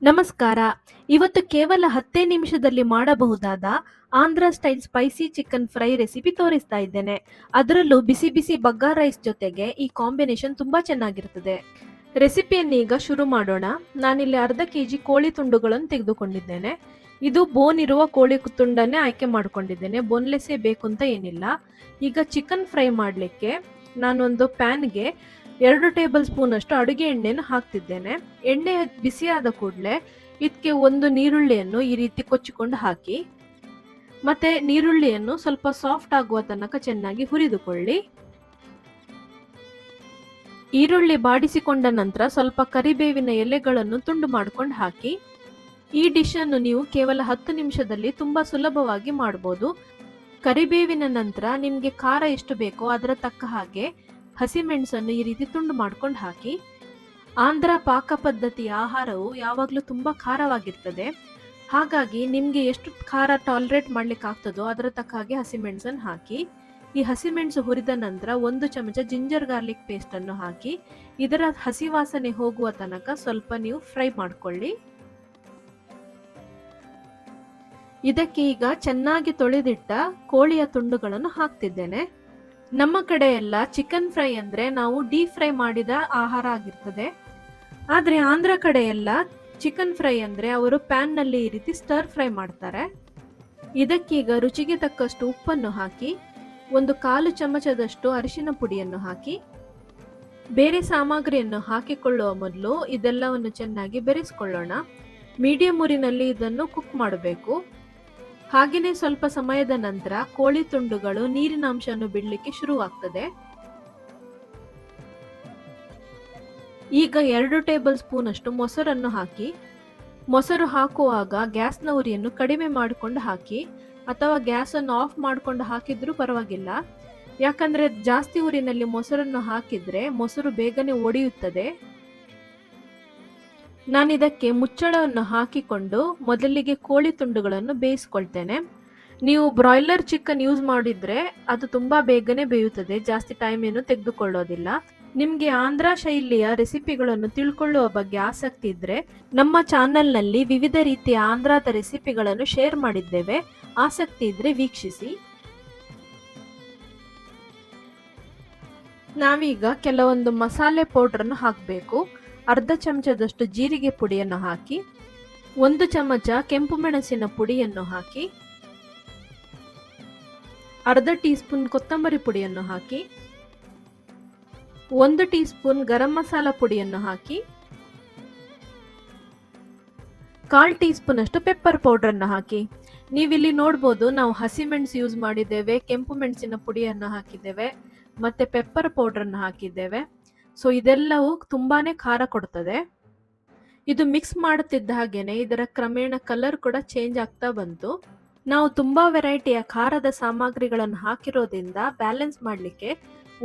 ನಮಸ್ಕಾರ. ಇವತ್ತು ಕೇವಲ 10 ನಿಮಿಷದಲ್ಲಿ ಮಾಡಬಹುದಾದ Andhra style spicy chicken fry recipe ತೋರಿಸ್ತಾ ಇದ್ದೇನೆ. ಅದರಲ್ಲೂ ಬಿಸಿ ಬಿಸಿ ಬಗಾರ್ ರೈಸ್ ಜೊತೆಗೆ ಈ ಕಾಂಬಿನೇಷನ್ ತುಂಬಾ ಚೆನ್ನಾಗಿರ್ತದೆ. ರೆಸಿಪಿಯನ್ನು ಈಗ ಶುರು ಮಾಡೋಣ. ನಾನಿಲ್ಲಿ ಅರ್ಧ ಕೆಜಿ ಕೋಳಿ ತುಂಡುಗಳನ್ನು ತೆಗೆದುಕೊಂಡಿದ್ದೇನೆ. ಇದು ಬೋನ್ ಇರುವ ಕೋಳಿ ತುಂಡನ್ನೇ ಆಯ್ಕೆ ಮಾಡ್ಕೊಂಡಿದ್ದೇನೆ. ಬೋನ್ಲೆಸ್ಸೇ ಬೇಕು ಅಂತ ಏನಿಲ್ಲ. ಈಗ ಚಿಕನ್ ಫ್ರೈ ಮಾಡಲಿಕ್ಕೆ ನಾನೊಂದು ಪ್ಯಾನ್ಗೆ 2 ಟೇಬಲ್ ಸ್ಪೂನ್ ಅಷ್ಟು ಅಡುಗೆ ಎಣ್ಣೆಯನ್ನು ಹಾಕ್ತಿದ್ದೇನೆ. ಎಣ್ಣೆ ಬಿಸಿಯಾದ ಕೂಡಲೇ ಇದಕ್ಕೆ ಒಂದು ನೀರುಳ್ಳಿಯನ್ನು ಈ ರೀತಿ ಕೊಚ್ಚಿಕೊಂಡು ಹಾಕಿ, ಮತ್ತೆ ನೀರುಳ್ಳಿಯನ್ನು ಸ್ವಲ್ಪ ಸಾಫ್ಟ್ ಆಗುವ ತನಕ ಚೆನ್ನಾಗಿ ಹುರಿದುಕೊಳ್ಳಿ. ಈರುಳ್ಳಿ ಬಾಡಿಸಿಕೊಂಡ ನಂತರ ಸ್ವಲ್ಪ ಕರಿಬೇವಿನ ಎಲೆಗಳನ್ನು ತುಂಡು ಮಾಡ್ಕೊಂಡು ಹಾಕಿ. ಈ ಡಿಶ್ ಅನ್ನು ನೀವು ಕೇವಲ 10 ನಿಮಿಷದಲ್ಲಿ ತುಂಬಾ ಸುಲಭವಾಗಿ ಮಾಡಬಹುದು. ಕರಿಬೇವಿನ ನಂತರ ನಿಮಗೆ ಖಾರ ಎಷ್ಟು ಬೇಕೋ ಅದರ ತಕ್ಕ ಹಾಗೆ ಹಸಿಮೆಣಸನ್ನು ಈ ರೀತಿ ತುಂಡು ಮಾಡ್ಕೊಂಡು ಹಾಕಿ. ಆಂಧ್ರ ಪಾಕ ಪದ್ಧತಿಯ ಆಹಾರವು ಯಾವಾಗಲೂ ತುಂಬ ಖಾರವಾಗಿರ್ತದೆ. ಹಾಗಾಗಿ ನಿಮಗೆ ಎಷ್ಟು ಖಾರ ಟಾಲರೇಟ್ ಮಾಡ್ಲಿಕ್ಕೆ ಆಗ್ತದೋ ಅದರ ತಕ್ಕ ಹಾಗೆ ಹಸಿಮೆಣಸನ್ನು ಹಾಕಿ. ಈ ಹಸಿಮೆಣಸು ಹುರಿದ ನಂತರ 1 ಚಮಚ ಜಿಂಜರ್ ಗಾರ್ಲಿಕ್ ಪೇಸ್ಟನ್ನು ಹಾಕಿ ಇದರ ಹಸಿ ವಾಸನೆ ಹೋಗುವ ತನಕ ಸ್ವಲ್ಪ ನೀವು ಫ್ರೈ ಮಾಡ್ಕೊಳ್ಳಿ. ಇದಕ್ಕೆ ಈಗ ಚೆನ್ನಾಗಿ ತೊಳೆದಿಟ್ಟ ಕೋಳಿಯ ತುಂಡುಗಳನ್ನು ಹಾಕ್ತಿದ್ದೇನೆ. ನಮ್ಮ ಕಡೆ ಎಲ್ಲ ಚಿಕನ್ ಫ್ರೈ ಅಂದ್ರೆ ನಾವು ಡೀಪ್ ಫ್ರೈ ಮಾಡಿದ ಆಹಾರ ಆಗಿರ್ತದೆ. ಆದ್ರೆ ಆಂಧ್ರ ಕಡೆ ಎಲ್ಲ ಚಿಕನ್ ಫ್ರೈ ಅಂದ್ರೆ ಅವರು ಪ್ಯಾನ್ ನಲ್ಲಿ ಈ ರೀತಿ ಸ್ಟರ್ ಫ್ರೈ ಮಾಡ್ತಾರೆ. ಇದಕ್ಕೀಗ ರುಚಿಗೆ ತಕ್ಕಷ್ಟು ಉಪ್ಪನ್ನು ಹಾಕಿ, 1/4 ಚಮಚದಷ್ಟು ಅರಿಶಿನ ಪುಡಿಯನ್ನು ಹಾಕಿ, ಬೇರೆ ಸಾಮಗ್ರಿಯನ್ನು ಹಾಕಿಕೊಳ್ಳುವ ಮೊದಲು ಇದೆಲ್ಲವನ್ನು ಚೆನ್ನಾಗಿ ಬೆರೆಸಿಕೊಳ್ಳೋಣ. ಮೀಡಿಯಂ ಉರಿನಲ್ಲಿ ಇದನ್ನು ಕುಕ್ ಮಾಡಬೇಕು. ಹಾಗೆಯೇ ಸ್ವಲ್ಪ ಸಮಯದ ನಂತರ ಕೋಳಿ ತುಂಡುಗಳು ನೀರಿನ ಅಂಶವನ್ನು ಬಿಡಲಿಕ್ಕೆ ಶುರುವಾಗ್ತದೆ. ಈಗ 2 ಟೇಬಲ್ ಸ್ಪೂನ್ ಅಷ್ಟು ಮೊಸರನ್ನು ಹಾಕಿ. ಮೊಸರು ಹಾಕುವಾಗ ಗ್ಯಾಸ್ನ ಉರಿಯನ್ನು ಕಡಿಮೆ ಮಾಡಿಕೊಂಡು ಹಾಕಿ, ಅಥವಾ ಗ್ಯಾಸನ್ನು ಆಫ್ ಮಾಡಿಕೊಂಡು ಹಾಕಿದ್ರೂ ಪರವಾಗಿಲ್ಲ. ಯಾಕಂದ್ರೆ ಜಾಸ್ತಿ ಉರಿನಲ್ಲಿ ಮೊಸರನ್ನು ಹಾಕಿದ್ರೆ ಮೊಸರು ಬೇಗನೆ ಒಡೆಯುತ್ತದೆ. ನಾನಿದಕ್ಕೆ ಮುಚ್ಚಳವನ್ನು ಹಾಕಿಕೊಂಡು ಮೊದಲಿಗೆ ಕೋಳಿ ತುಂಡುಗಳನ್ನು ಬೇಯಿಸ್ಕೊಳ್ತೇನೆ. ನೀವು ಬ್ರಾಯ್ಲರ್ ಚಿಕನ್ ಯೂಸ್ ಮಾಡಿದ್ರೆ ಅದು ತುಂಬಾ ಬೇಗನೆ ಬೇಯುತ್ತದೆ, ಜಾಸ್ತಿ ಟೈಮ್ ಏನು ತೆಗೆದುಕೊಳ್ಳೋದಿಲ್ಲ. ನಿಮ್ಗೆ ಆಂಧ್ರ ಶೈಲಿಯ ರೆಸಿಪಿಗಳನ್ನು ತಿಳ್ಕೊಳ್ಳುವ ಬಗ್ಗೆ ಆಸಕ್ತಿ ಇದ್ರೆ ನಮ್ಮ ಚಾನೆಲ್ನಲ್ಲಿ ವಿವಿಧ ರೀತಿಯ ಆಂಧ್ರದ ರೆಸಿಪಿಗಳನ್ನು ಶೇರ್ ಮಾಡಿದ್ದೇವೆ. ಆಸಕ್ತಿ ಇದ್ರೆ ವೀಕ್ಷಿಸಿ. ನಾವೀಗ ಕೆಲವೊಂದು ಮಸಾಲೆ ಪೌಡರನ್ನು ಹಾಕಬೇಕು. ಅರ್ಧ ಚಮಚದಷ್ಟು ಜೀರಿಗೆ ಪುಡಿಯನ್ನು ಹಾಕಿ, 1 ಚಮಚ ಕೆಂಪು ಮೆಣಸಿನ ಪುಡಿಯನ್ನು ಹಾಕಿ, ಅರ್ಧ ಟೀ ಸ್ಪೂನ್ ಕೊತ್ತಂಬರಿ ಪುಡಿಯನ್ನು ಹಾಕಿ, 1 ಟೀ ಸ್ಪೂನ್ ಗರಂ ಮಸಾಲ ಪುಡಿಯನ್ನು ಹಾಕಿ, 1/4 ಟೀ ಸ್ಪೂನ್ ಅಷ್ಟು ಪೆಪ್ಪರ್ ಪೌಡರ್ ಅನ್ನು ಹಾಕಿ. ನೀವಿಲ್ಲಿ ನೋಡ್ಬೋದು, ನಾವು ಹಸಿಮೆಣಸು ಯೂಸ್ ಮಾಡಿದ್ದೇವೆ, ಕೆಂಪು ಮೆಣಸಿನ ಪುಡಿಯನ್ನು ಹಾಕಿದ್ದೇವೆ, ಮತ್ತೆ ಪೆಪ್ಪರ್ ಪೌಡರ್ ಅನ್ನು ಹಾಕಿದ್ದೇವೆ. ಸೊ ಇದೆಲ್ಲವೂ ತುಂಬಾನೇ ಖಾರ ಕೊಡ್ತದೆ. ಇದು ಮಿಕ್ಸ್ ಮಾಡುತ್ತಿದ್ದ ಹಾಗೇನೆ ಇದರ ಕ್ರಮೇಣ ಕಲರ್ ಕೂಡ ಚೇಂಜ್ ಆಗ್ತಾ ಬಂತು. ನಾವು ತುಂಬಾ ವೆರೈಟಿಯ ಖಾರದ ಸಾಮಗ್ರಿಗಳನ್ನು ಹಾಕಿರೋದ್ರಿಂದ ಬ್ಯಾಲೆನ್ಸ್ ಮಾಡಲಿಕ್ಕೆ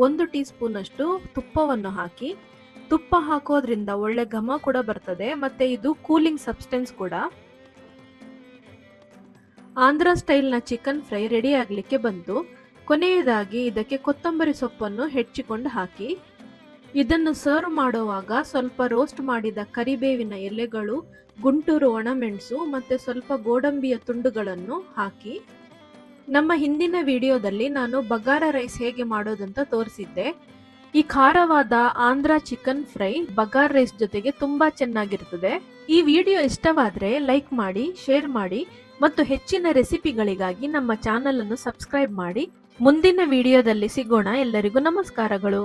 1 ಟೀ ಸ್ಪೂನ್ ಅಷ್ಟು ತುಪ್ಪವನ್ನು ಹಾಕಿ. ತುಪ್ಪ ಹಾಕೋದ್ರಿಂದ ಒಳ್ಳೆ ಘಮ ಕೂಡ ಬರ್ತದೆ, ಮತ್ತೆ ಇದು ಕೂಲಿಂಗ್ ಸಬ್ಸ್ಟೆನ್ಸ್ ಕೂಡ. ಆಂಧ್ರ ಸ್ಟೈಲ್ನ ಚಿಕನ್ ಫ್ರೈ ರೆಡಿ ಆಗಲಿಕ್ಕೆ ಬಂತು. ಕೊನೆಯದಾಗಿ ಇದಕ್ಕೆ ಕೊತ್ತಂಬರಿ ಸೊಪ್ಪನ್ನು ಹೆಚ್ಚಿಕೊಂಡು ಹಾಕಿ. ಇದನ್ನು ಸರ್ವ್ ಮಾಡುವಾಗ ಸ್ವಲ್ಪ ರೋಸ್ಟ್ ಮಾಡಿದ ಕರಿಬೇವಿನ ಎಲೆಗಳು, ಗುಂಟೂರು ಒಣಮೆಣಸು ಮತ್ತೆ ಸ್ವಲ್ಪ ಗೋಡಂಬಿಯ ತುಂಡುಗಳನ್ನು ಹಾಕಿ. ನಮ್ಮ ಹಿಂದಿನ ವಿಡಿಯೋದಲ್ಲಿ ನಾನು ಬಗಾರ ರೈಸ್ ಹೇಗೆ ಮಾಡೋದಂತ ತೋರಿಸಿದ್ದೆ. ಈ ಖಾರವಾದ ಆಂಧ್ರ ಚಿಕನ್ ಫ್ರೈ ಬಗಾರ್ ರೈಸ್ ಜೊತೆಗೆ ತುಂಬಾ ಚೆನ್ನಾಗಿರ್ತದೆ. ಈ ವಿಡಿಯೋ ಇಷ್ಟವಾದ್ರೆ ಲೈಕ್ ಮಾಡಿ, ಶೇರ್ ಮಾಡಿ ಮತ್ತು ಹೆಚ್ಚಿನ ರೆಸಿಪಿಗಳಿಗಾಗಿ ನಮ್ಮ ಚಾನೆಲ್ ಅನ್ನು ಸಬ್ಸ್ಕ್ರೈಬ್ ಮಾಡಿ. ಮುಂದಿನ ವಿಡಿಯೋದಲ್ಲಿ ಸಿಗೋಣ. ಎಲ್ಲರಿಗೂ ನಮಸ್ಕಾರಗಳು.